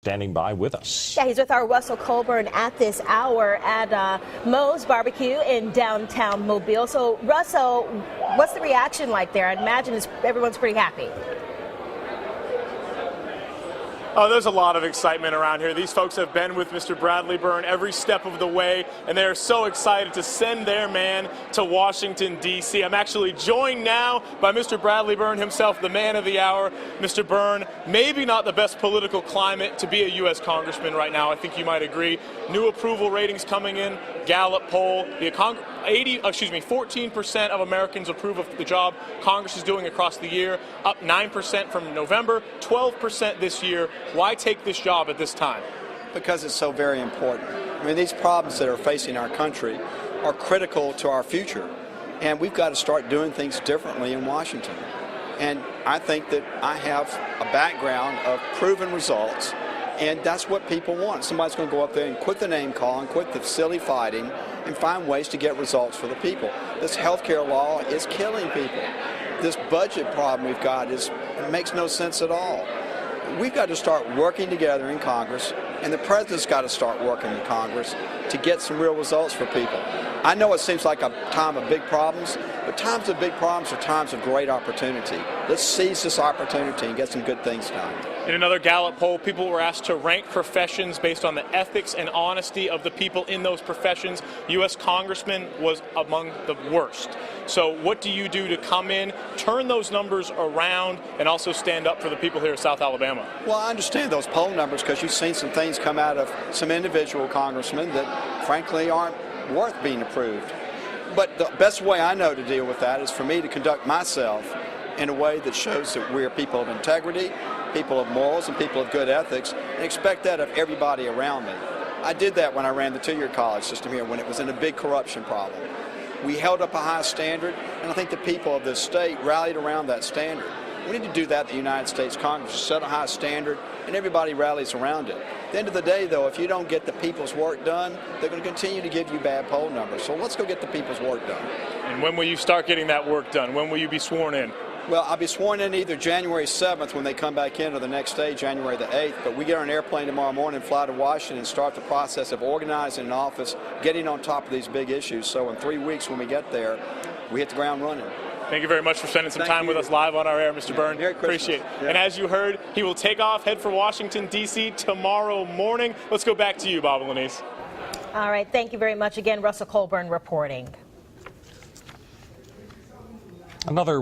standing by with us. Yeah, he's with our Russell Colburn at this hour at Moe's Barbecue in downtown Mobile. So, Russell, what's the reaction like there? I imagine everyone's pretty happy. Oh, there's a lot of excitement around here. These folks have been with Mr. Bradley Byrne every step of the way, and they are so excited to send their man to Washington, D.C. I'm actually joined now by Mr. Bradley Byrne himself, the man of the hour. Mr. Byrne, maybe not the best political climate to be a U.S. congressman right now. I think you might agree. New approval ratings coming in, Gallup poll. 14% of Americans approve of the job Congress is doing across the year, up 9% from November, 12% this year. Why take this job at this time? Because it's so very important. I mean, these problems that are facing our country are critical to our future, and we've got to start doing things differently in Washington. And I think that I have a background of proven results, and that's what people want. Somebody's going to go up there and quit the name calling, quit the silly fighting, and find ways to get results for the people. This health care law is killing people. This budget problem we've got it makes no sense at all. We've got to start working together in Congress, and the president's got to start working in Congress to get some real results for people. I know it seems like a time of big problems, but times of big problems are times of great opportunity. Let's seize this opportunity and get some good things done. In another Gallup poll, people were asked to rank professions based on the ethics and honesty of the people in those professions. U.S. Congressman was among the worst. So what do you do to come in, turn those numbers around, and also stand up for the people here in South Alabama? Well, I understand those poll numbers because you've seen some things come out of some individual congressmen that, frankly, aren't worth being approved. But the best way I know to deal with that is for me to conduct myself in a way that shows that we're people of integrity, people of morals, and people of good ethics, and expect that of everybody around me. I did that when I ran the two-year college system here when it was in a big corruption problem. We held up a high standard, and I think the people of this state rallied around that standard. We need to do that in the United States Congress, set a high standard, and everybody rallies around it. At the end of the day, though, if you don't get the people's work done, they're going to continue to give you bad poll numbers. So let's go get the people's work done. And when will you start getting that work done? When will you be sworn in? Well, I'll be sworn in either January 7th when they come back in or the next day, January the 8th. But we get on an airplane tomorrow morning, fly to Washington, and start the process of organizing an office, getting on top of these big issues. So in 3 weeks when we get there, we hit the ground running. Thank you very much for spending some time with us live on our air, Mr. Byrne. Appreciate it. Yeah. And as you heard, he will take off, head for Washington, D.C. tomorrow morning. Let's go back to you, Bob and Lenise. All right. Thank you very much again, Russell Colburn reporting. Another